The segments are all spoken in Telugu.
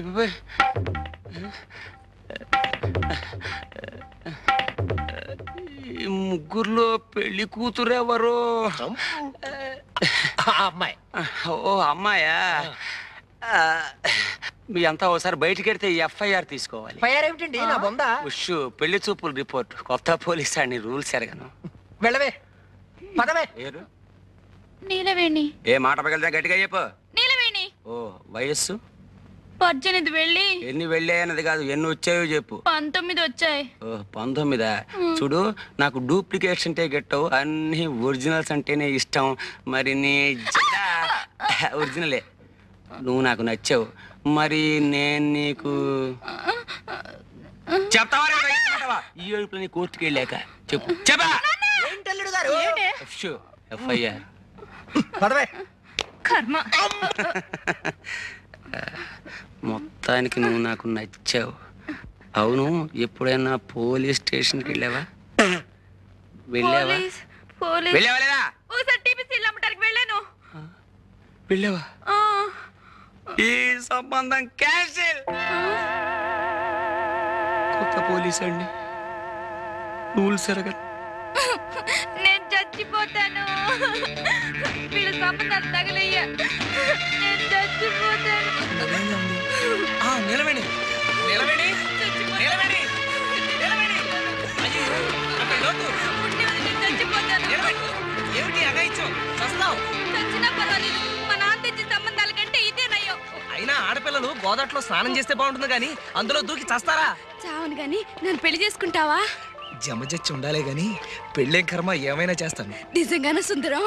అయిపోయి ఈ ముగ్గురులో పెళ్లి కూతురు ఎవరు? అమ్మాయి. ఓ అమ్మాయా? మీ అంతా ఒకసారి బయటికి వెళ్తే FIR తీసుకోవాలి. ఏమిటండి నా బొంద? ఉష్ పెళ్లి చూపులు రిపోర్ట్. కొత్త పోలీస్ అని రూల్స్ ఎరగను. వెళ్ళవే పదవే. పేరు నీలవేణి. ఏ మాట పగలితే గట్టిగా చెప్పు. నీలవేణి. ఓ వయస్సు 18 వెళ్ళి ఎన్ని వెళ్ళాయన్నది కాదు, ఎన్ని వచ్చాయో చెప్పు. 19 వచ్చాయి. ఓ 19. చూడు, నాకు డూప్లికేట్స్ అంటే గెట్టవు, అన్ని ఒరిజినల్స్ అంటేనే ఇష్టం. మరి నీ ఒరిజినలే, నువ్వు నాకు నచ్చావు. మరి నేను నీకు చెప్తావా? ఈ ఏడుపులని కోర్టుకి వెళ్ళాక చెప్పు. చెప్పా FIR. పదవే. కర్మ. మొత్తానికి నువ్వు నాకు నచ్చావు. అవును, ఎప్పుడైనా పోలీస్ స్టేషన్కి వెళ్ళావా? వెళ్ళావా? వెళ్ళావా లేదా? వెళ్ళావా? ఈ సంబంధం క్యాన్సిల్. కొత్త పోలీస్ అండి, రూల్స్ ఎరగదు. నేను చచ్చిపోతాను. వీళ్ళ సంబంధాలు తగలయ్యా. నేను చచ్చిపోతాను. నిలవేణి నిలవేణి నిలవేణి నిలవేణి. చచ్చిపోతాను. ఏమిటి అగాయిచ్చు? చస్తావు. చచ్చినా పర్వాలేదు, మా నాన్న తెచ్చిన సంబంధాల కంటే ఇదే నయ్యో. అయినా ఆడపిల్లలు గోదాట్లో స్నానం చేస్తే బాగుంటుంది గాని అందులో దూకి చస్తారా? చావను గాని నన్ను పెళ్లి చేసుకుంటావా? జమజచ్చి ఉండాలే గాని పెళ్ళేం కర్మ, ఏమైనా చేస్తాను. నిజంగానే సుందరం?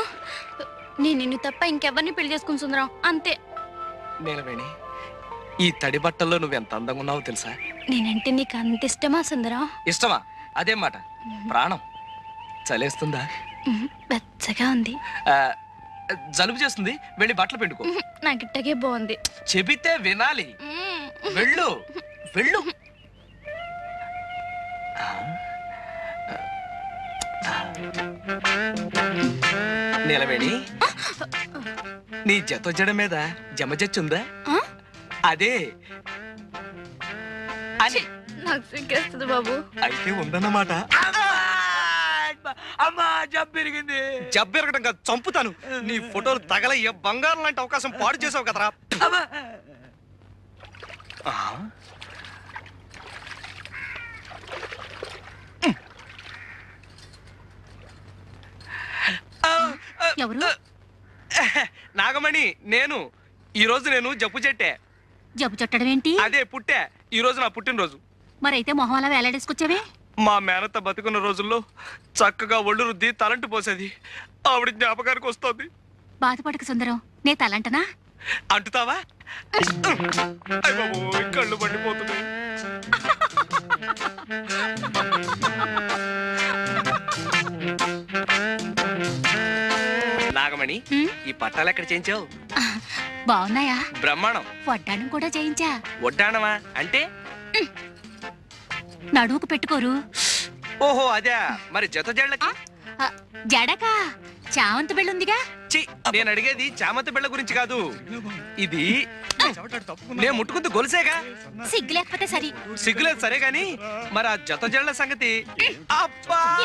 నేను నిన్ను తప్ప ఇంకెవరిని పెళ్లి చేసుకుని సుందరం, అంతే. నీలవేణి, ఈ తడి బట్టల్లో నువ్వెంత అందంగా ఉన్నావో తెలుసా? నేనంటే నీకు అంత ఇష్టమా సుందరం? ఇష్టమా? అదేం మాట. ప్రాణం. చలేస్తుందా? వెచ్చగా ఉంది. జలుబు చేస్తుంది, వెళ్ళి బట్టలు పిండుకో. నాకు ఇట్టగే బాగుంది. చెబితే వినాలి. వెళ్ళు వెళ్ళు. నీలవేణి, నీ జతొజ్జడ మీద జమజచ్చుందా? అదే అని. నాకు సిగ్గేస్తుంది బాబు. అయితే ఉందన్నమాట. అమ్మా, జబ్బెరిగింది. జబ్బెరగడం కాదు, చంపుతాను. నీ ఫోటోలు తగలయ్య, బంగారం లాంటి అవకాశం పాడు చేసావు కదరా. ఎవరు? నాగమణి, నేను. ఈ రోజు నేను జబ్బు చెట్టే. జబ్బు చుట్టడం ఏంటి? అదే పుట్టే. ఈ రోజు నా పుట్టినరోజు. మరైతే మొహం అలా వేలాడేసుకొచ్చావే? మా మేనత్త బతుకున్న రోజుల్లో చక్కగా ఒళ్ళు రుద్ది తలంటు పోసేది. ఆవిడ జ్ఞాపకానికి వస్తుంది. బాధపడక సుందరం, నే తలంటనా? అంటుతావా? కళ్ళు పండిపోతున్నాయి. నాగమణి, ఈ పట్టాలు ఎక్కడ చేయించావు? బాగున్నాయా? బ్రహ్మాండం. వడ్డాణం కూడా చేయించా. వడ్డాణమా అంటే? నడువుకు పెట్టుకోరు. ఓహో అదే. మరి జత జళ్ళకి? జడక చామంతి బిళ్ళుందిగా. నేను అడిగేది చామంతి బిళ్ళ గురించి కాదు. ఇది నేను ముట్టుకుంది గొలుసేగా. సిగ్గు లేకపోతే సరి. సిగ్గులేదు సరే గాని, మరి ఆ జత జళ్ళ సంగతి?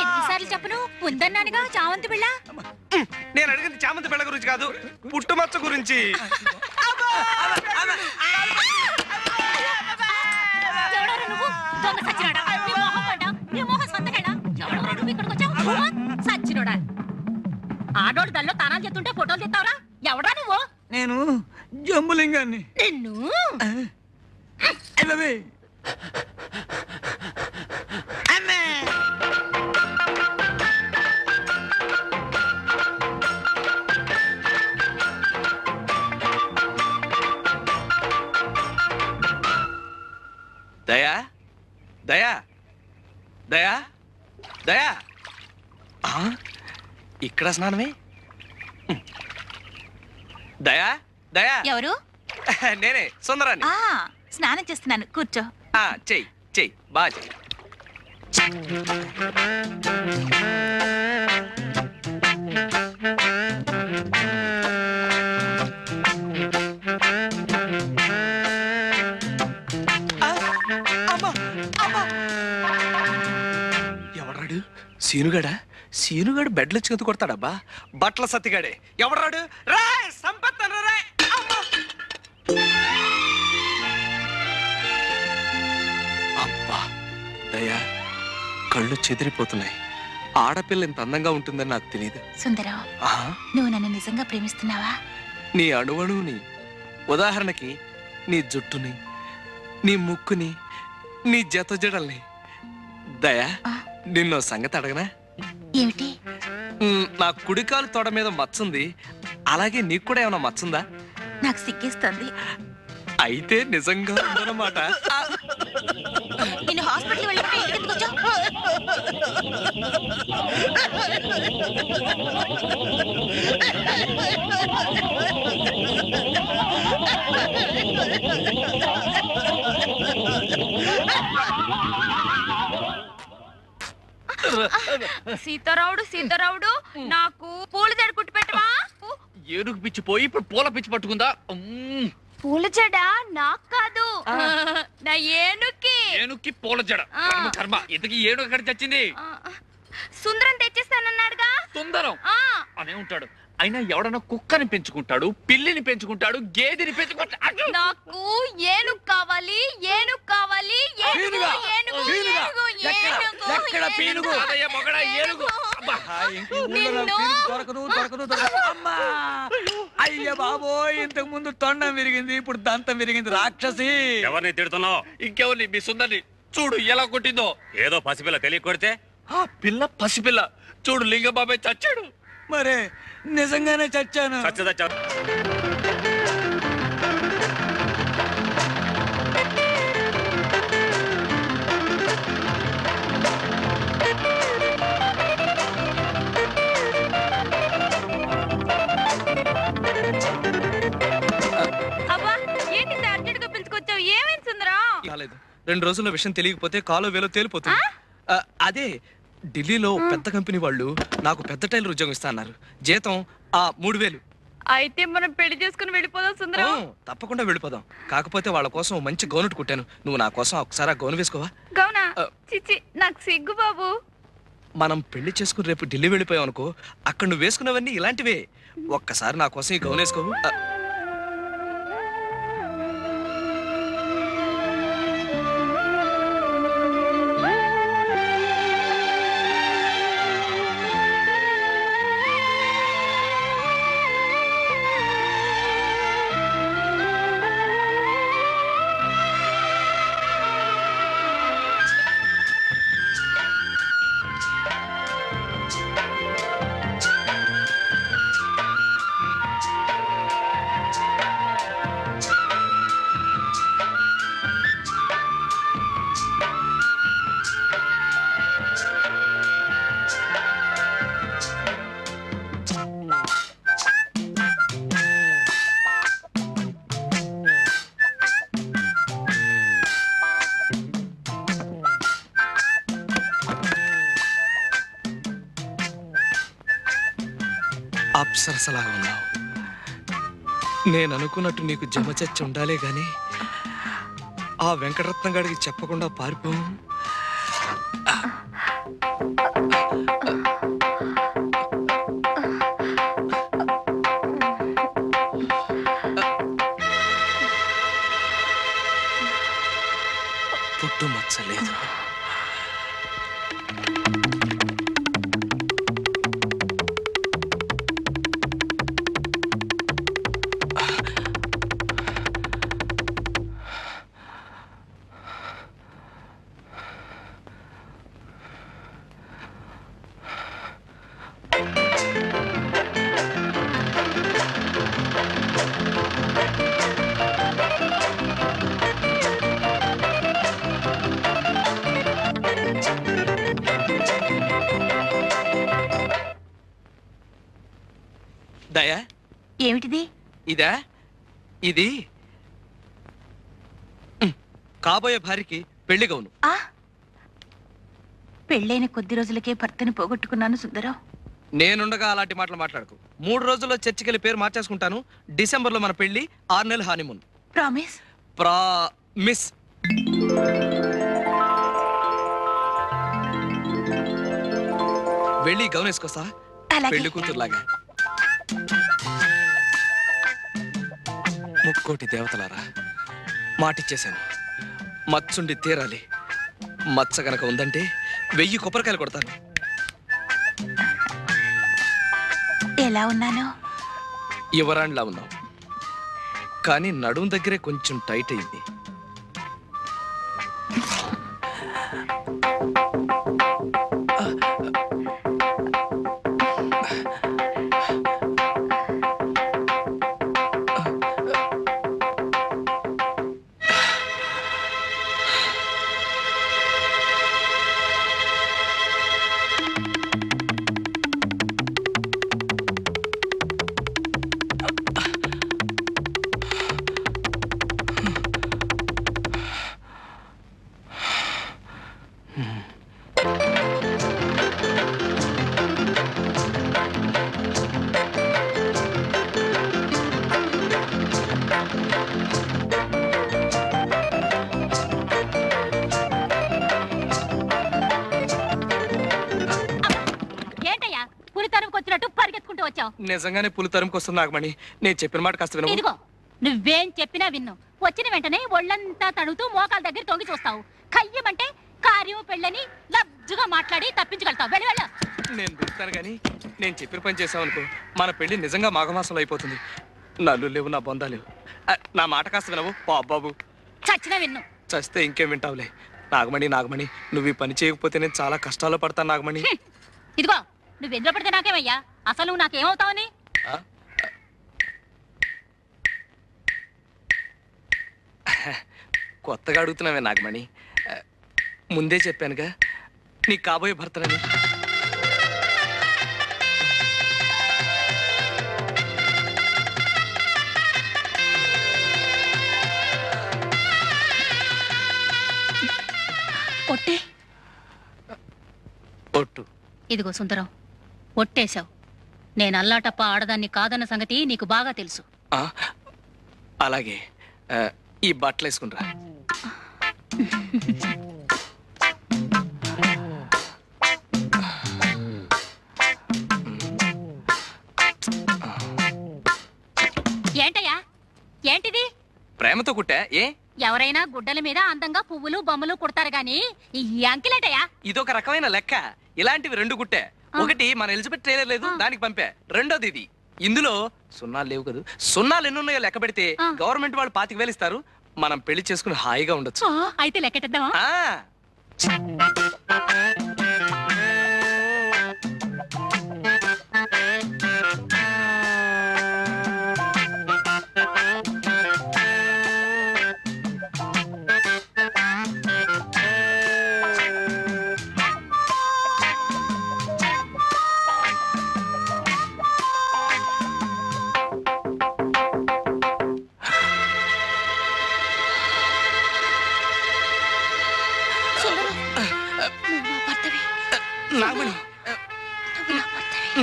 ఎన్నిసార్లు చెప్పను, ఉందన్నానుగా చామంతి బిళ్ళ. నేను అడిగింది చామంతి బిళ్ళ గురించి కాదు, పుట్టుమచ్చ గురించి. ఆడోడు దల్లో తానాలు చేస్తుంటే ఫోటోలు తెస్తావరా? ఎవడా నువ్వు? నేను జంబులింగాన్ని. నిన్ను దయా దయా దయా దయా. ఇక్కడ స్నానమే? దయా దయా. ఎవరు? నేనే, సుందరాన్ని. స్నానం చేస్తున్నాను, కూర్చో. చెయ్యి చెయ్యి, బాగా చెయ్యి. ఎవడాడు? సీనుగాడా? సీనుగాడు బెడ్లు వచ్చి కొడతాడబ్బా. బట్టల సత్తిగాడే. ఎవడాడు? రా సంపత్తను రా. అబ్బా దయా, కళ్ళు చెదిరిపోతున్నాయి. ఆడపిల్ల ఇంత అందంగా ఉంటుందని నాకు తెలియదు. సుందరం, నువ్వు నన్ను నిజంగా ప్రేమిస్తున్నావా? నీ అణువణువుని, ఉదాహరణకి నీ జుట్టుని, నీ ముక్కుని, నీ జత జడల్ని. దయా, నిన్నో సంగతి అడగనా? ఏమిటి? నా కుడికాలు తొడ మీద మచ్చుంది, అలాగే నీకు కూడా ఏమైనా మచ్చుందా? నాకు సిగ్గేస్తుంది. అయితే నిజంగా ఉందన్నమాట. నేను హాస్పిటల్ వెళ్ళి సీతారావుడు నాకు పూల జడ కుట్టి పెట్టవా? ఏనుగు పిచ్చి పోయి ఇప్పుడు పూల పిచ్చి పట్టుకుందా? పూల జడ నాకు కాదు, నా ఏనుక్కి. ఏనుక్కి పూల జడ కర్మ. ఇంతకీ ఏనుగు ఎక్కడ చచ్చింది? సుందరం తెచ్చిస్తానన్నాడుగా. సుందరం అనే ఉంటాడు. అయినా ఎవడన్నా కుక్కని పెంచుకుంటాడు, పిల్లిని పెంచుకుంటాడు, గేదెని పెంచుకుంటాడు. నాకు ఏనుగు కావాలి, ఏనుగు కావాలి, ఏనుగు, ఏనుగు, ఏనుగు, ఏనుగు. కాదయ్య మొగడ, ఏనుగు. అమ్మా అయ్య బాబోయ్, ఇంతకు ముందు తొండం విరిగింది, ఇప్పుడు దంతం విరిగింది. రాక్షసి! ఎవరిని తిడుతున్నావు? ఇంకెవరిని? మీ సుందరిని. చూడు ఎలా కొట్టిందో. ఏదో పసిపిల్ల తెలియ కొడితే ఆ పిల్ల పసిపిల్ల. చూడు లింగబాబాయ్ చచ్చాడు. మరే నిజంగానే చచ్చాను. చచ్చ అబ్బా, ఏంటి అర్జెంట్ గా పిలుచుకొచ్చావు? ఏమైంది సుందరం? కాలేదు. 2 రోజుల్లో విషయం తెలియకపోతే కాలో వేలో తేలిపోతుంది. అదే ఢిల్లీలో పెద్ద కంపెనీ వాళ్ళు నాకు పెద్ద టైలర్ ఉద్యోగం ఇస్తా అన్నారు. జీతం 3000. అయితే మనం పెళ్లి చేసుకుని వెళ్ళిపోదాం సుందరం. తప్పకుండా వెళ్ళిపోదాం. కాకపోతే వాళ్ళ కోసం మంచి గౌను కుట్టాను. నువ్వు నా కోసం ఒకసారి ఆ గౌను వేసుకోవా? గౌనా? చిచి, నాకు సిగ్గు బాబు. మనం పెళ్లి చేసుకుని రేపు ఢిల్లీ వెళ్ళిపోయాం అనుకో, అక్కడ నువ్వు వేసుకున్నవన్నీ ఇలాంటివే. ఒక్కసారి నా కోసం ఈ గౌను వేసుకోవు? అప్సరసలాగా ఉన్నావు. నేను అనుకున్నట్టు నీకు జమ చచ్చి ఉండాలే గాని ఆ వెంకటరత్నం గారికి చెప్పకుండా పారిపో. పుట్టు మచ్చలేదు. దయా, ఏమిటిది? ఇదా? ఇది కాబోయే భార్యకి పెళ్లి గౌను. పెళ్ళైన కొద్ది రోజులకే భర్తని పోగొట్టుకున్నాను సుందరం. నేనుండగా అలాంటి మాటలు మాట్లాడకు. 3 రోజుల్లో చర్చికెళ్ళి పేరు మార్చేసుకుంటాను. డిసెంబర్లో మన పెళ్లి, 6 నెలల హానీమూన్. ప్రామిస్? ప్రామిస్. వెళ్ళి గౌన్ వేసుకోసా అలాగే పెళ్లి కూతురులాగా. ముక్కోటి దేవతలారా, మాటిచ్చేశాను, మచ్చుండి తీరాలి. మచ్చ గనక ఉందంటే 1000 కొబ్బరికాయలు కొడతాను. ఎలా ఉన్నాను? యువరాణిలా ఉన్నావు, కానీ నడుము దగ్గరే కొంచెం టైట్ అయింది. ఏంటయ్యా పులి తరుముకు వచ్చినట్టు పరిగెత్తుకుంటూ వచ్చావు? నిజంగానే పులి తరుముకొస్తుంది నాగమణి. నేను చెప్పిన మాట కాస్త వినవు. ఇదిగో నువ్వేం చెప్పినా విన్ను. వచ్చిన వెంటనే ఒళ్ళంతా తడుతూ మోకాల దగ్గర తొంగి చూస్తావు. కయ్యమంటే కార్యం పెళ్ళని లబ్జుగా మాట్లాడి తప్పించగలుగుతావు. వెళ్ళి వెళ్ళ. నేను పిలుస్తాను కానీ నేను చెప్పిన పని చేసావనుకో, మన పెళ్లి నిజంగా మాఘమాసంలో అయిపోతుంది. నల్లు లేవు, నా బొందా లేవు. నా మాట కాస్త వినవు బాబు. చచ్చినా విన్ను. చస్తే ఇంకేం వింటావులే. నాగమణి, నువ్వు ఈ పని చేయకపోతే నేను చాలా కష్టాల్లో పడతాను నాగమణి. ఇదిగో నువ్వు ఎందులో పడితే నాకేమయ్యా? అసలు నువ్వు నాకేమవుతావని? ఆ? కొత్తగా అడుగుతున్నావే నాగమణి. ముందే చెప్పానుగా నీకు కాబోయే భర్తనని. ఒట్టే. ఒట్టు. ఇదిగో సుందరం, ఒట్టేశావు. నేను అల్లాటప్ప ఆడదాన్ని కాదన్న సంగతి నీకు బాగా తెలుసు. ఆ? అలాగే ఈ బట్టలు వేసుకునిరా. ఏంటయ్యా ఏంటిది? ప్రేమతో కుట్టా. ఏ ఎవరైనా గుడ్డల మీద అందంగా పువ్వులు బొమ్మలు కుడతారు గాని ఈ అంకిలేటయ్యా? ఇదొక రకమైన లెక్క. ఇలాంటివి 2 కుట్టా. ఒకటి మన ఎలిజబెత్ ట్రైలర్ లేదు, దానికి పంపా. రెండోది ఇది. ఇందులో సున్నాలు లేవు కదా. సున్నాలు ఎన్నున్నాయో లెక్క పెడితే గవర్నమెంట్ వాళ్ళు 25,000 ఇస్తారు. మనం పెళ్లి చేసుకుని హాయిగా ఉండొచ్చు. అయితే లెక్కెట్టేద్దామా? ఆ నాగమణి,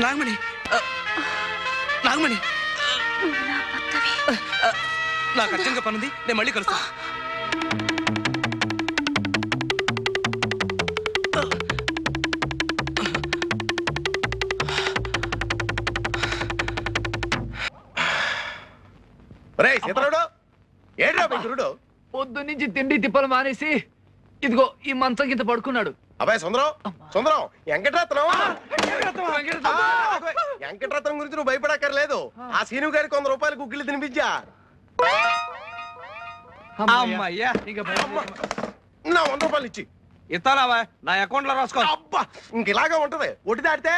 నాగమణి, నాగమణి, నాకు అర్జెంట్గా పనుంది, నేను మళ్ళీ కలుస్తా. పొద్దు నుంచి తిండి తిప్పలు మానేసి ఇదిగో ఈ మంచం కింద పడుకున్నాడు. అబ్బాయి సుందరం వెంకటరత్నం వెంకటరత్నం గురించి నువ్వు భయపడక్కర్లేదు. ఆ సీను గారికి 100 రూపాయలు గుగ్గిళ్ళు తినిపించా. అమ్మయ్యా, నా 100 రూపాయలు ఇచ్చి ఇస్తానావా? నా అకౌంట్ లో రాసుకో. అబ్బా ఇంక ఇలాగే ఉంటది. ఒట్టి దాటితే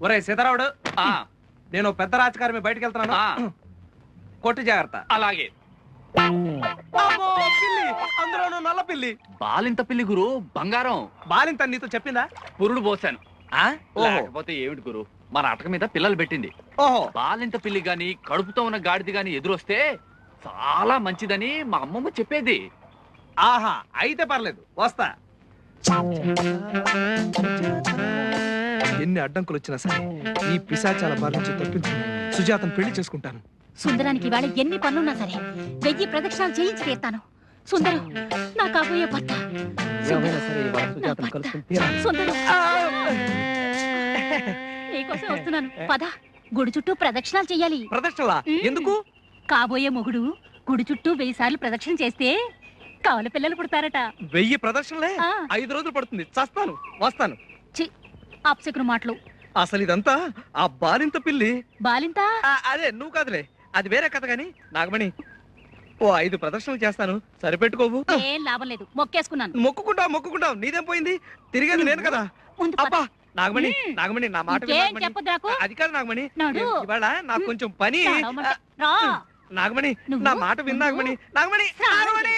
ఒరే సీతారావుడు, నేను పెద్ద రాజకారి బయటకు వెళ్తున్నాను. కొట్టి జాగ్రత్త. అలాగే. పిల్లి, అందులోనూ నల్ల పిల్లి. బాలింత పిల్లి గురు, బంగారం. బాలింత నీతో చెప్పిందా? పురుడు పోసాను. ఓహో. లేకపోతే ఏమిటి గురు, మన అటక మీద పిల్లలు పెట్టింది. ఓహో. బాలింత పిల్లి గాని కడుపుతో ఉన్న గాడిది గాని ఎదురొస్తే చాలా మంచిదని మా అమ్మమ్మ చెప్పేది. ఆహా, అయితే పర్లేదు, వస్తా. ఎన్ని అడ్డంకులు వచ్చినా సరే ఈ పిశాచాల బారి నుంచి తప్పించుకుని సుజాతను పెళ్లి చేసుకుంటాను. సుందరానికి ఇవాళ ఎన్ని పనులున్నా సరే 1000 ప్రదక్షిణాలు చేయించి తీరుతాను. సుందరం నా కాబోయే భర్త. సుందరం నీకోసం వస్తున్నాను. పద, గుడి చుట్టూ ప్రదక్షిణాలు చెయ్యాలి. ప్రదక్షిణలా? ఎందుకు? కాబోయే మొగుడు గుడి చుట్టూ 1000 సార్లు ప్రదక్షిణ చేస్తే కవల పిల్లలు పుడతారట. 1000 ప్రదక్షిణలే? 5 రోజులు పడుతుంది. చస్తాను, వస్తాను. చి, అప్సకును మాటలు. అసలు ఇదంతా ఆ బాలింత పిల్లి. బాలింత? అదే, నువ్వు కాదులే, అది వేరే కథ. గాని నాగమణి, ఓ 5 ప్రదక్షిణలు చేస్తాను, సరిపెట్టుకోవు. ఏం లాభం లేదు, మొక్కేసుకున్నాను. మొక్కుకుంటావు, నీదేం పోయింది? తిరిగేది నేను కదా. ముందు పద. అబ్బా నాగమణి, నాగమణి, నా మాట విను ఇంకేం నాగమణి. చెప్పొద్దు నాకు. అది కాదు నాగమణి, నడు. ఇవాళ నాకు కొంచెం పని. నడవమంటే రా. నాగమణి, నువ్వు? నా మాట విను నాగమణి. నాగమణి, నాగమణి.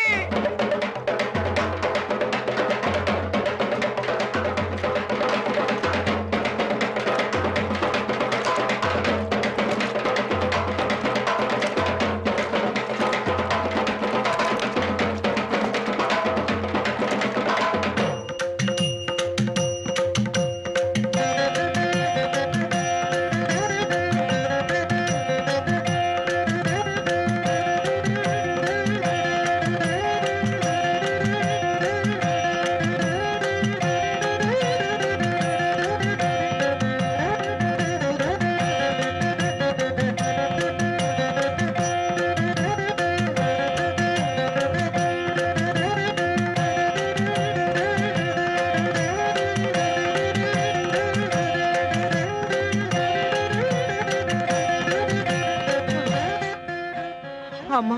అమ్మా,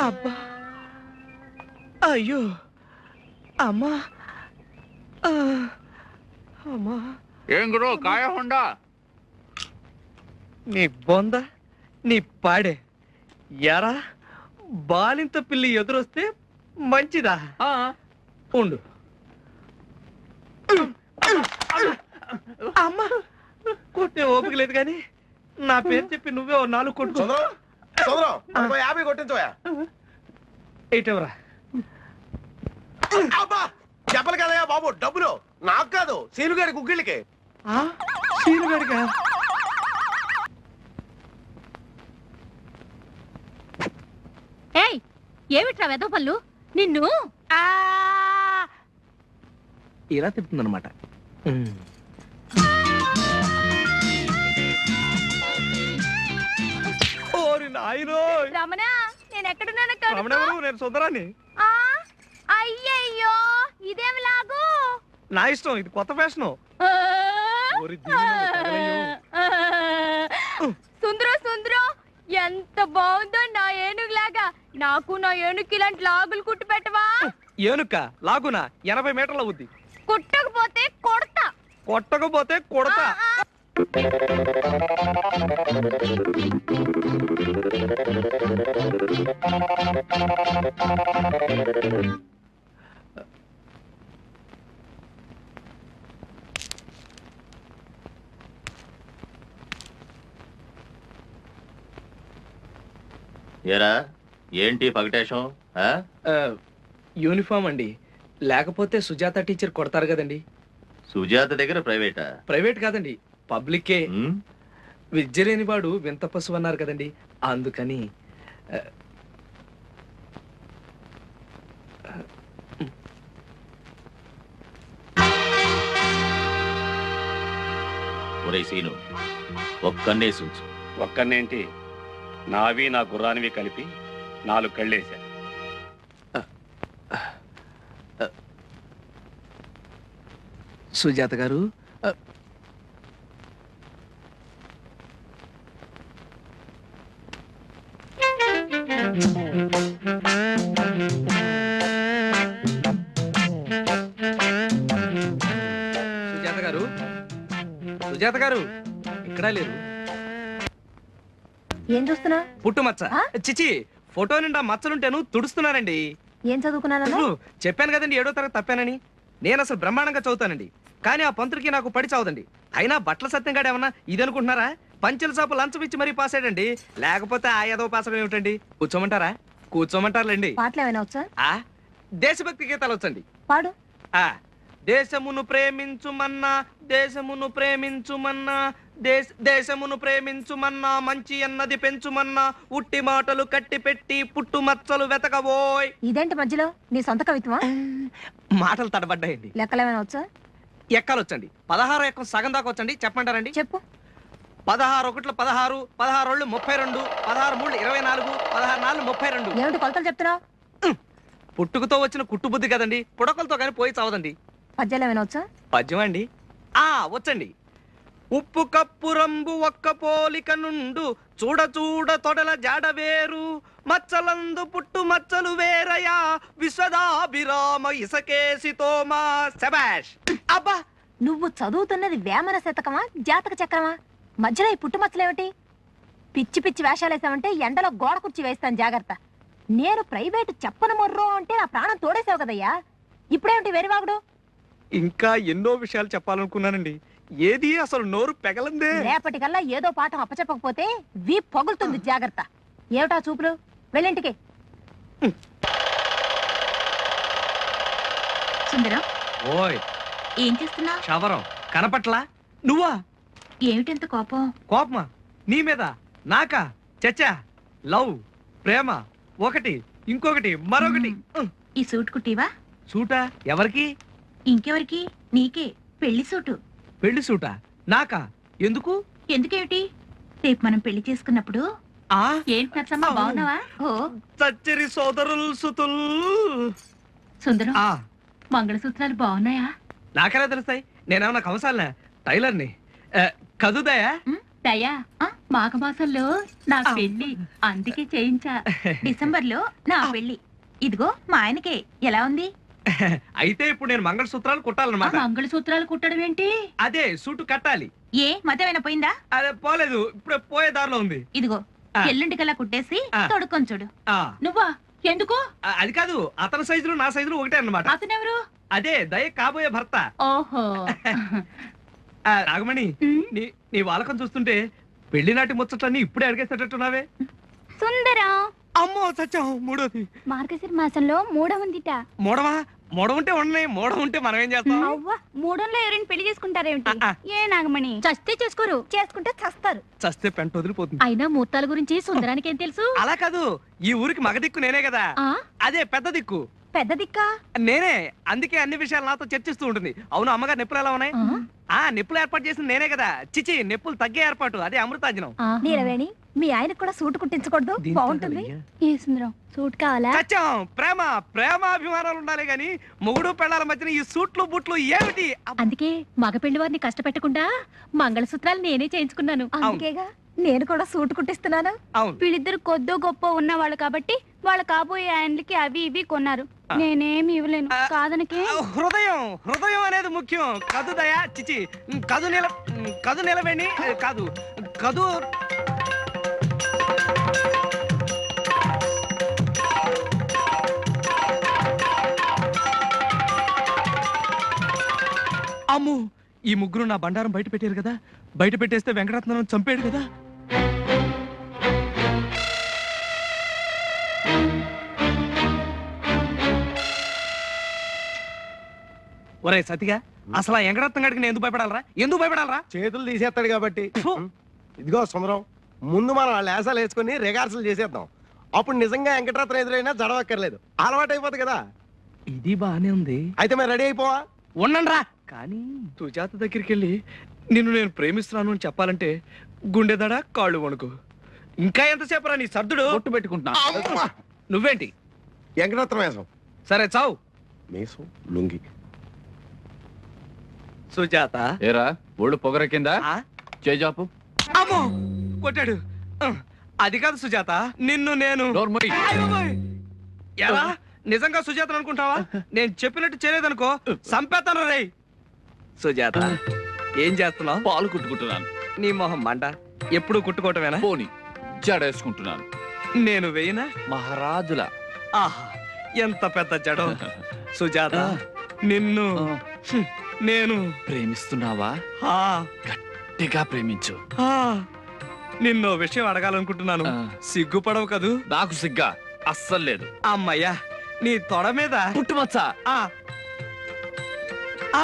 అబ్బా, అయ్యో, అమ్మా, అమ్మా. ఏం గురు కాయ హుండా? నీ బొంద, నీ పాడే. ఎరా, బాలింత పిల్లి ఎదురొస్తే మంచిదా? ఉండు. అమ్మా, కొట్టే ఓపిక లేదు కానీ నా పేరు చెప్పి నువ్వే ఓ 4 కొట్టు. సుందరం 50 కొట్టించోయా. ఏటవరా? అబ్బా చెప్పలు కదయ్యా బాబు, డబ్బులు నాకు కాదు, సీనుగాడి గుగ్గిళ్ళకి. సీనుగాడిగా? ఏయ్, ఏమిట్రా వెధవ పళ్ళు? నిన్ను ఇలా తిప్పుతుందన్నమాట. ఓరి నాయనో! రమణ, నేను ఎక్కడున్నాను? రమణెవరు? నేను సుందరాన్ని. అయ్యయ్యో, ఇదేం లాగు? నా ఇష్టం, ఇది కొత్త ఫ్యాషను. సుందరం సుందరం, ఎంత బాగుందో నా ఏనుగులాగా. నాకు నా ఏనుగుకి ఇలాంటి లాగులు కుట్టి పెట్టవా? ఏనుక లాగునా? 80 మీటర్ల అవుద్ది. కుట్టకపోతే కొడతా. కొట్టకపోతే కొడతా. ఏరా, ఏంటి పగటేశం? యూనిఫామ్ అండి, లేకపోతే సుజాత టీచర్ కొడతారు కదండి. సుజాత దగ్గర ప్రైవేటా? ప్రైవేట్ కాదండి, పబ్లికే. ఉమ్, విద్య లేని వాడు వింత పశువు అన్నారు కదండి, అందుకని. ఒరే సీను, ఒక్కన్నే సూచు. ఒక్కనేంటి, నావి నా గుర్రానివి కలిపి 4 కళ్ళేశా. సుజాత గారు, సుజాత గారు, సుజాత గారు ఎక్కడా లేరు. ఏం చూస్తున్నా? పుట్టు మచ్చ. చిచి, ఫోటో నిండా మచ్చలుంటేను తుడుస్తున్నానండి. ఏం చదువుకున్నానన్నా? చెప్పాను కదండి 7వ తరగతి తప్పానని. నేను అసలు బ్రహ్మాండంగా చదువుతానండి, కానీ ఆ పంతుడికి నాకు పడి చావదండి. అయినా బట్టల సత్యంగాడు ఏమన్నా ఇది అనుకుంటున్నారా? పంచెల సాపు లంచం ఇచ్చి మరీ పాస్ అయ్యాడండి, లేకపోతే ఆ ఏదో పాస్ అవ్వడం ఏమిటండి? కూర్చోమంటారా? కూర్చోమంటారులేండి. పాటలు ఏమైనా వచ్చా? దేశభక్తి గీతాలు వచ్చండి. పాడు. దేశమును ప్రేమించుమన్నా, దేశమును ప్రేమించుమన్నా, దేశమును ప్రేమించుమన్నా మంచి అన్నది పెంచుమన్నా ఉట్టి మాటలు కట్టి పెట్టి పుట్టు మచ్చలు వెతకబోయ్. ఇదేంటి మధ్యలో నీ సొంత కవిత్వమా? మాటలు తడబడ్డాయండి. లెక్కలేమైనా వచ్చా? ఎక్కాలొచ్చండి. 16 ఎక్కం సగం దాకా వచ్చండి. చెప్పంటారండి? చెప్పు. 16 ఒకట్లు 16, 16 ఓళ్ళు 32, 16 మూడు 24, 16 నాలుగు 32. ఏమిటి కొలతలు చెప్తున్నావు? పుట్టుకతో వచ్చిన కుట్టుబుద్ధి కదండి, పుడకలతో కానీ పోయి చావదండి. పద్యాలు ఏమైనా వచ్చా? పద్యం అండి. వచ్చండి. ఉప్పు కప్పు రంబు ఒక్క పోలిక నుండు చూడ చూడ తొడల జాడ వేరు మచ్చలందు పుట్టు మచ్చలు వేరయా విశ్వదాభిరామ ఇసకేసి తోమా శబాష్. అబ్బా, నువ్వు చదువుతున్నది వేమన శతకమా జాతక చక్రమా? మధ్యలో ఈ పుట్టుమచ్చలేమిటి? పిచ్చి పిచ్చి వేషాలేసావంటే ఎండలో గోడ కుర్చీ వేస్తాను, జాగ్రత్త. నేను ప్రైవేటు చెప్పను మొర్రో అంటే నా ప్రాణం తోడేసావు కదయ్యా, ఇప్పుడేమిటి వెరివాగుడు? ఇంకా ఎన్నో విషయాలు చెప్పాలనుకున్నానండి, ఏది అసలు నోరు పెగలందే. రేపటికల్లా ఏదో పాఠం అప్పచెప్పకపోతే పగులుతుంది, జాగ్రత్త. ఏమిటా చూపులు? వెళ్ళింటికి. సుందరం, ఓయ్ ఏం చేస్తున్నా? శవరం కనపట్లా? నువ్వా? ఏమిటంత కోపం? కోపమా? నీ మీద? నాకా? చచ్చా, లవ్ ప్రేమ ఒకటి, ఇంకొకటి, మరొకటి. ఈ సూట్ కుట్టివా? సూటా? ఎవరికి? ఇంకెవరికి? నీకే. పెళ్లి సూటు. పెళ్లి సూటా? నాకా? ఎందుకు? ఎందుకేమిటి? రేపు మనం పెళ్లి చేసుకున్నప్పుడు. ఏంటి నచ్చమ్మ, బాగున్నావా? ఓ చచ్చరి సోదరులు సుతుల్. సుందరం, మంగళసూత్రాలు బాగున్నాయా? నాకెలా తెలుస్తాయి? నేనేమన్నా కంసాలనా? టైలర్ని. కదుదయా? దయా, మాఘమాసంలో నా పెళ్లి, అందుకే చేయించా. డిసెంబర్ లో నా పెళ్లి. ఇదిగో మా ఆయనకే. ఎలా ఉంది? అయితే ఇప్పుడు నేను మంగళసూత్రాలు కుట్టాలన్నమాట. మంగళసూత్రాలు కుట్టడం ఏంటి? అదే సూటు కట్టాలి. ఏ మతమైనా పోయిందా? అదే పోలేదు, ఇప్పుడు పోయే దారిలో ఉంది. ఇదిగో ఎల్లుంటికల్లా కుట్టేసి తొడుక్కొని చూడు. నువ్వా? ఎందుకు? అది కాదు, అతని సైజులు నా సైజులు ఒకటే అన్నమాట. అతనెవరు? అదే దయ కాబోయే భర్త. ఓహో. నాగమణి, నీ వాలకం చూస్తుంటే పెళ్లి నాటి ముచ్చట్లన్నీ ఇప్పుడే అడిగేసేటట్టున్నావే. సుందరం, అమ్మో సత్యం, మూడోది. మార్గశిర మాసంలో మూడవుందిట. మూడవా? మూడ ఉంటే ఉండనే, మూడ ఉంటే మనం ఏం చేస్తాం? అవ్వ, మూడంలో ఎవరైనా పెళ్లి చేసుకుంటారేమిటి? ఏ నాగమణి, చస్తే చేసుకోరు, చేసుకుంటే చస్తారు. చస్తే పెంట వదిలిపోతుంది. అయినా ముహూర్తాల గురించి సుందరానికి ఏం తెలుసు? అలా కాదు, ఈ ఊరికి మగ దిక్కు నేనే కదా. అదే పెద్ద దిక్కు. పెద్ద దిక్కా? నేనే, అందుకే అన్ని విషయాలు నాతో చర్చిస్తూ ఉంటుంది. అవును, అమ్మగారు నొప్పులు ఎలా ఉన్నాయి? నిప్పులు ఏర్పాటు చేసింది నేనే కదా. చిచి, నొప్పులు తగ్గే ఏర్పాటు, అదే అమృతాంజనం. నీలవేణి, మీ ఆయనకు కూడా సూట్ కుట్టించకూడదు? బాగుంటుంది. ఏ సుందరం, సూట్ కావాలా? సత్యం, ప్రేమ ప్రేమాభిమానాలు ఉండాలి గాని మొగుడు పెళ్ళాల మధ్యన ఈ సూట్లు బుట్లు ఏమిటి? అందుకే మగ పెళ్లి వారిని కష్టపెట్టకుండా మంగళసూత్రాలు నేనే చేయించుకున్నాను. అందుకేగా నేను కూడా సూట్ కుట్టిస్తున్నాను. వీళ్ళిద్దరు కొద్దో గొప్ప ఉన్నవాళ్ళు కాబట్టి వాళ్ళ కాబోయే ఆయనకి అవి ఇవి కొన్నారు. నేనేమి ఇవ్వలేను, కాదనకే. హృదయం హృదయం అనేది ముఖ్యం. కదు దయా, చిచి, కదు నిలవేణి, కాదు కదు. అమ్ము, ఈ ముగ్గురు నా బండారం బయట పెట్టారు కదా. బయట పెట్టేస్తే వెంకటరత్నం చంపాడు కదా. ఒరే సతిగా, అసలు ఆ వెంకటరత్నం గడికి నేను ఎందుకు భయపడాలరా? ఎందుకు భయపడాలరా? చేతులు తీసేస్తాడు కాబట్టి. ఇదిగో సుందరం, ముందు మనం వాళ్ళ లేసాలు వేసుకుని రిహార్సల్ చేసేద్దాం. అప్పుడు నిజంగా వెంకటరత్నం ఎదురైనా జడవక్కర్లేదు, అలవాటు అయిపోతుంది కదా. ఇది బానే ఉంది. అయితే మరి రెడీ అయిపోవా? ఉండండి రా. కానీ సుజాత దగ్గరికి వెళ్ళి నిన్ను నేను ప్రేమిస్తున్నాను అని చెప్పాలంటే గుండెదడ, కాళ్ళు వణుకు. ఇంకా ఎంతసేపు రా నీ సర్దుడు? ఒట్టు పెట్టుకుంటున్నా. నువ్వేంటి? వెంకటరత్నం వేసం. సరే చావు. మీసం లుంగి. సుజాత, ఏరా ఒళ్ళు పొగర కింద చేజాపు. అమ్మో, కొట్టాడు. అది కాదు సుజాత, నిన్ను నేను. ఎలా? నిజంగా సుజాత అనుకుంటావా? నేను చెప్పినట్టు చేయలేదనుకో సంపేతను రేయ్. సుజాత, ఏం చేస్తున్నావు? పాలు కుట్టుకుంటున్నాను. నీ మొహం మంట, ఎప్పుడు కుట్టుకోవటమేనా? పోని జడేసుకుంటున్నాను. నేను వేయనా? మహారాజుల. ఆహా, ఎంత పెద్ద జడం. సుజాత, నిన్ను నేను ప్రేమిస్తున్నావా? గట్టిగా ప్రేమించు. నిన్నో విషయం అడగాలనుకుంటున్నాను. సిగ్గుపడవు కదూ? నాకు సిగ్గా అస్సలు లేదు. అమ్మయ్యా, నీ తొడ మీద పుట్టుమచ్చ.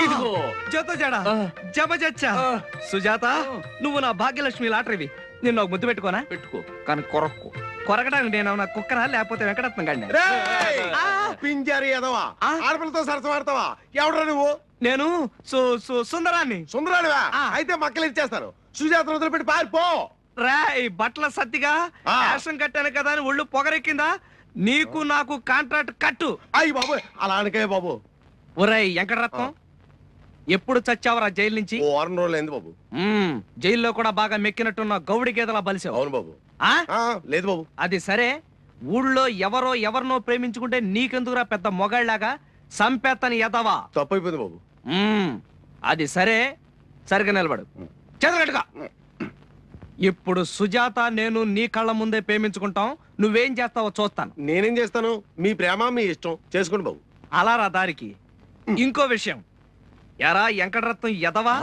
ఇదిగో జత జడ జబజచ్చా సుజాత నువ్వు నా భాగ్యలక్ష్మి లాటరీవి నిన్ను ఒక ముద్దు పెట్టుకోనా పెట్టుకో. కానీ కొరకడానికి నేను నా కుక్కరా లేకపోతే వెంకటరత్నం గండి రేయ్! పింజారి ఎదవా ఆడపిల్లతో సరసమాడతావా? ఎవడరా నువ్వు? నేను సుందరాన్ని సుందరానివా? ఆ. అయితే మక్కలు ఇచ్చేస్తారు. సుజాతను వదిలిపెట్టి పారిపో. రాయ్ బట్టల సత్తిగా ఆ. యాక్షన్ కట్టాను కదా అని ఒళ్ళు పొగరెక్కిందా? నీకు నాకు కాంట్రాక్ట్ కట్టు. అయ్యి బాబు అలా అనకే బాబు. ఒరేయ్ వెంకటరత్నం ఎప్పుడు చచ్చావరా జైలు నుంచి? ఓ వారం రోజులు అయింది బాబు. జైల్లో కూడా బాగా మెక్కినట్టున్న గౌడి గేదలా బలిసావు. అవును బాబు. ఆ? లేదు బాబు. అది సరే ఊళ్ళో ఎవరినో ప్రేమించుకుంటే నీకెందుకురా పెద్ద మొగాళ్ళలాగా సంపేత్తని ఎదవా? తప్పైపోయింది బాబు. అది సరే సరిగా నిలబడు చదగట్టుగా. ఇప్పుడు సుజాత నేను నీ కళ్ళ ముందే ప్రేమించుకుంటాం, నువ్వేం చేస్తావో చూస్తాను. నేనేం చేస్తాను? మీ ప్రేమ మీ ఇష్టం, చేసుకోండి బాబు. అలా రా దారికి. ఇంకో విషయం, ఎరా వెంకటరత్నం ఎదవా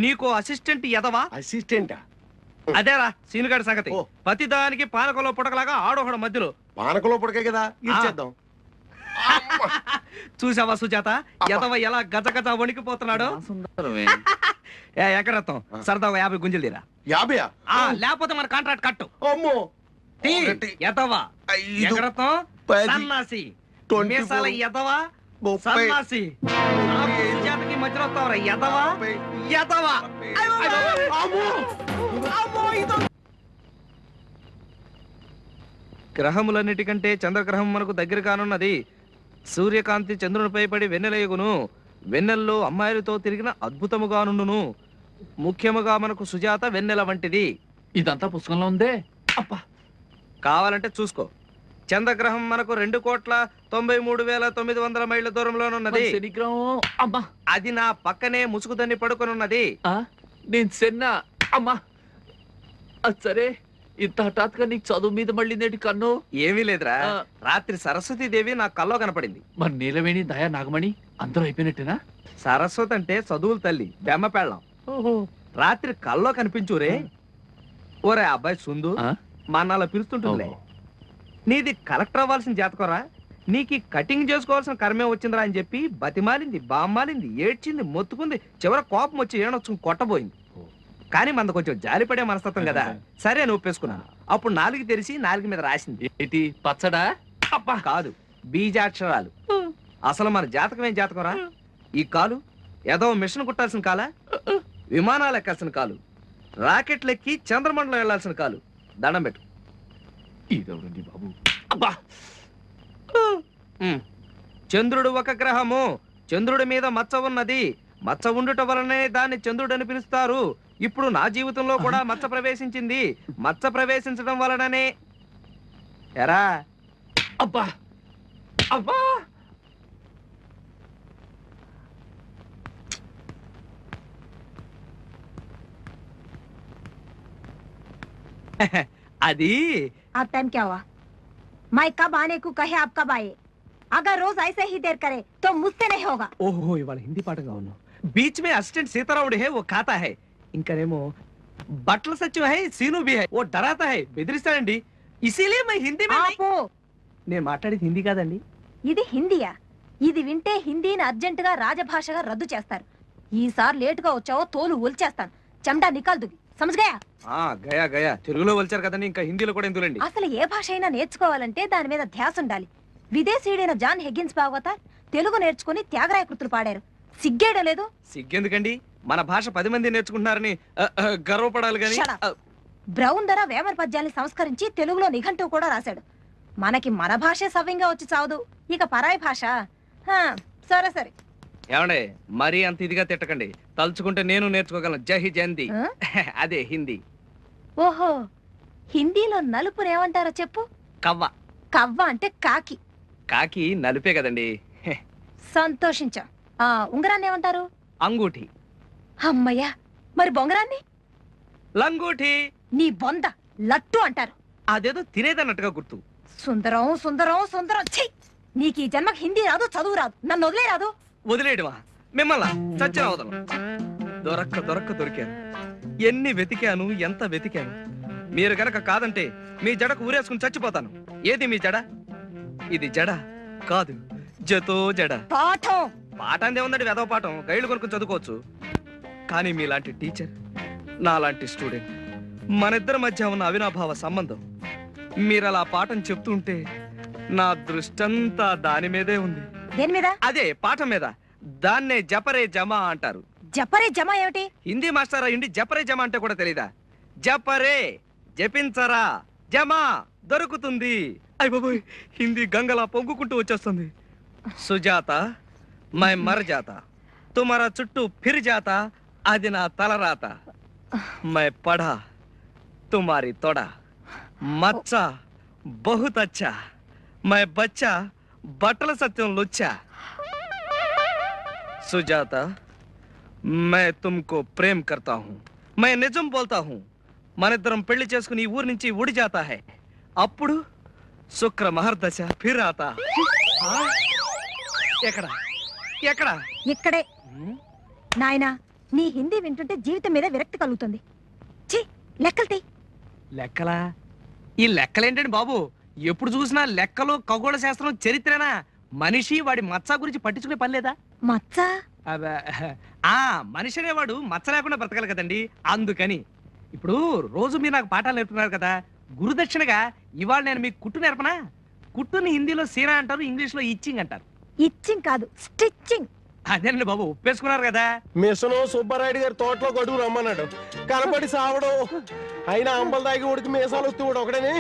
నీకో అసిస్టెంట్ ఎదవా? అసిస్టెంటా? అదేరా సీనుగాడి సంగతి. ఓ. ప్రతిదానికి పానకంలో పుటకలాగా ఆడోహడ మధ్యలో. పానకలో పుడకే కదా ఇచ్చేద్దాం. చూసావా సుజాత ఎదవ ఎలా గజగజ వణికిపోతున్నాడు? సుందరమే. ఏ వెంకటరత్నం సరదాగా 50 గుంజలు తీరా. 50? లేకపోతే మన కాంట్రాక్ట్ కట్టు. అమ్మో. తీ, ఒకటి, ఎదవా 5, వెంకటరత్నం 10, సన్నాసి 24, మీసాల ఎదవా 30, సన్నాసి నాకు సుజాతకి మధ్యలో వస్తావరా ఎదవా ఎదవా. గ్రహములన్నిటికంటే చంద్రగ్రహం మనకు దగ్గర కానున్నది. సూర్యకాంతి చంద్రునిపై పడి వెన్నెలయగును. వెన్నెల్లో అమ్మాయిలతో తిరిగిన అద్భుతముగానుండును. ముఖ్యముగా మనకు సుజాత వెన్నెల వంటిది. ఇదంతా పుస్తకంలో ఉందే. అబ్బా కావాలంటే చూసుకో. చంద్రగ్రహం మనకు 2,93,900 మైళ్ళ దూరంలోనున్నది. మరి శనిగ్రహం అమ్మా అది నా పక్కనే ముసుగుదని పడుకొనున్నది. నేను సెన్నా అమ్మా. అది సరే ఇంత హఠాత్తుగా నీకు చదువు మీద మళ్ళీ నేటి కన్ను. ఏమీ లేదురా, ఆ. రాత్రి సరస్వతీదేవి నా కల్లో కనపడింది. మరి నీలవేణి దయా నాగమణి అందరూ అయిపోయినట్టేనా? సరస్వతి అంటే చదువుల తల్లి, బెమ్మ పెళ్ళం. రాత్రి కల్లో కనిపించురే. ఓరే అబ్బాయి సుందు మా అలా పిలుస్తుంటుందిలే. నీది కలెక్టర్ అవ్వాల్సిన జాతకరా, నీకు కటింగ్ చేసుకోవాల్సిన కర్మే వచ్చిందిరా అని చెప్పి బతిమాలింది, బామ్మాలింది, ఏడ్చింది, మొత్తుకుంది, చివర కోపం వచ్చి ఏడొచ్చుకుని కొట్టబోయింది. కానీ మన కొంచెం జాలిపడే మనస్తత్వం కదా, సరే అని ఒప్పేసుకున్నాను. అప్పుడు 4 తెరిచి 4 మీద రాసింది. ఏంటి పచ్చడా? అబ్బా కాదు, బీజాక్షరాలు. అసలు మన జాతకం ఏం జాతకం రా? ఈ కాలు ఏదో మిషన్ కుట్టాల్సిన కాలా, విమానాలు ఎక్కాల్సిన కాలు, రాకెట్లు ఎక్కి చంద్రమండలం వెళ్లాల్సిన కాలు. దండం పెట్టు. ఇదెవరండి బాబు? అబ్బా చంద్రుడు ఒక గ్రహము, చంద్రుడి మీద మచ్చ ఉన్నది, మచ్చ ఉండుట వలనే దాన్ని చంద్రుడు అని పిలుస్తారు. ఇప్పుడు నా జీవితంలో కూడా మచ్చ ప్రవేశించింది, మచ్చ ప్రవేశించడం వలననే. ఎరా అబ్బా అబ్బా అది अब टाइम क्या हुआ? मैं कब आने को कहे आप कब आए? अगर रोज ऐसे ही देर करे तो मुझसे नहीं होगा. ఓహో ఇవాళ హిందీ పాటగా ఉన్నావు. బీచ్ మే అసిస్టెంట్ సీతారాముడు హే ఓ ఖాతా హై, ఇంకనేమో బట్టల సచివ హై సీను బి హై ఓ డరాతా హై, బెదిరిస్తాడండి. ఇసిలే మై హిందీ మే నహీ. ఆపు. నేను మాట్లాడేది హిందీ కాదండి. ఇది హిందీయా? ఇది వింటే హిందీని అర్జెంటుగా రాజభాషగా రద్దు చేస్తారు. ఈసారి లేటుగా వచ్చావో తోలు ఒలిచేస్తాను. చెమటా నికాల్ దుగి సమజ్గయా? గయా గయా తెలుగులో వచ్చారు కదండి, ఇంకా హిందీలో కూడా ఎందులండి. అసలు ఏ భాష అయినా నేర్చుకోవాలంటే దాని మీద ధ్యాస ఉండాలి. విదేశీయుడైన జాన్ హెగ్గిన్స్ భాగవతార్ తెలుగు నేర్చుకుని త్యాగరాయ కృతులు పాడారు. సిగ్గేయడం లేదు? సిగ్గెందుకండి, మన భాష 10 మంది నేర్చుకుంటున్నారని గర్వపడాలి గాని. Shut up. బ్రౌన్ ధర వేమన పద్యాల్ని సంస్కరించి తెలుగులో నిఘంటువు కూడా రాశాడు. మనకి మన భాషే సవ్యంగా వచ్చి చావదు, ఇక పరాయి భాష. సరే సరే. ఏమండే మరీ అంత ఇదిగా తిట్టకండి, తలుచుకుంటే నేను నేర్చుకోగలను. జహి జయంతి అదే హిందీ. ఓహో, హిందీలో నలుపుని ఏమంటారో చెప్పు. కవ్వ. కవ్వ అంటే కాకి. కాకి నలుపే కదండి. సంతోషించా. ఉంగరాన్ని ఏమంటారు? అంగూఠి. అమ్మయ్యా, మరి బొంగరాన్ని? లంగూఠి. నీ బొంద లట్టు అంటారు. అదేదో తినేదన్నట్టుగా గుర్తు. సుందరం సుందరం సుందరం. ఛీ, నీకు ఈ జన్మకి హిందీ రాదు, చదువు రాదు, నన్ను వదిలే రాదు. వదిలేయడమా మిమ్మల్ని? చచ్చిన వదలం. దొరక్క దొరికాను. ఎన్ని వెతికాను, ఎంత వెతికాను. మీరు గనక కాదంటే మీ జడకు ఊరేసుకుని చచ్చిపోతాను. ఏది మీ జడ? ఇది జడ కాదు, జతో జడ. పాఠం పాఠం ఏముందండి వెదవ పాఠం గైడ్లు కొనుక్కొని చదువుకోవచ్చు. కానీ మీలాంటి టీచర్, నాలాంటి స్టూడెంట్, మన ఇద్దరి మధ్య ఉన్న అవినాభావ సంబంధం మీరు అలా పాఠం చెప్తుంటే నా దృష్టంతా దాని మీదే ఉంది. దేని మీద? అదే పాఠం మీద. దాన్నే జపరే జమా అంటారు. జపరే జమా ఏమిటి? హిందీ మాస్టర్ అయ్యుండి జపరే జమా అంటే కూడా తెలీదా? జపరే జపించరా, జమా దొరుకుతుంది. అయ్య బాబోయ్, హిందీ గంగలా పొంగుకుంటూ వచ్చేస్తుంది. సుజాత మై మర్ జాతా, తుమారా చుట్టూ ఫిర్ జాతా, అది నా తలరాత. మై పఢా తుమారి తొడ, మచ్చా బహుత్ అచ్చా, మై బచ్చా బట్టల సత్యం లుచ్చా. సుజాత मैं तुमको प्रेम करता हूँ, मैं निजम बोलता हूँ. మనిద్దరం పెళ్లి చేసుకుని ఈ ఊరి నుంచి ఉడి జాతా హై. అప్పుడు శుక్ర మహర్దశ ఫిర్ ఆతా. ఎక్కడ ఎక్కడ? ఇక్కడే. నాయనా, నీ హిందీ వింటుంటే జీవితం మీద విరక్తి కలుగుతుంది. ఛీ, లెక్కలు తీ. లెక్కలా? ఈ లెక్కలేంటండి బాబు? ఎప్పుడు చూసినా లెక్కలు, ఖగోళ శాస్త్రం, చరిత్రేనా? మనిషి వాడి మచ్చ గురించి పట్టించుకునే పని లేదా? మచ్చ? మనిషి అనేవాడు మచ్చ లేకుండా బ్రతకాలి కదండి, అందుకని. ఇప్పుడు రోజు మీరు నాకు పాఠాలు నేర్పుతున్నారు కదా, గురుదక్షిణగా ఇవాళ నేను మీకు కుట్టు నేర్పనా? కుట్టుని హిందీలో సీనా అంటారు, ఇంగ్లీష్ లో ఇచ్చింగ్ అంటారు. ఇచ్చింగ్ కాదు, స్టిచ్చింగ్. అదేనండి బాబు, ఒప్పేసుకున్నారు కదా. మిషను సుబ్బారాయుడు గారి తోటలో గడువు రమ్మన్నాడు, కనపడి సావడం. అయినా అంబల్ దాగి ఉడికి మీసాలు వస్తూ ఒకడని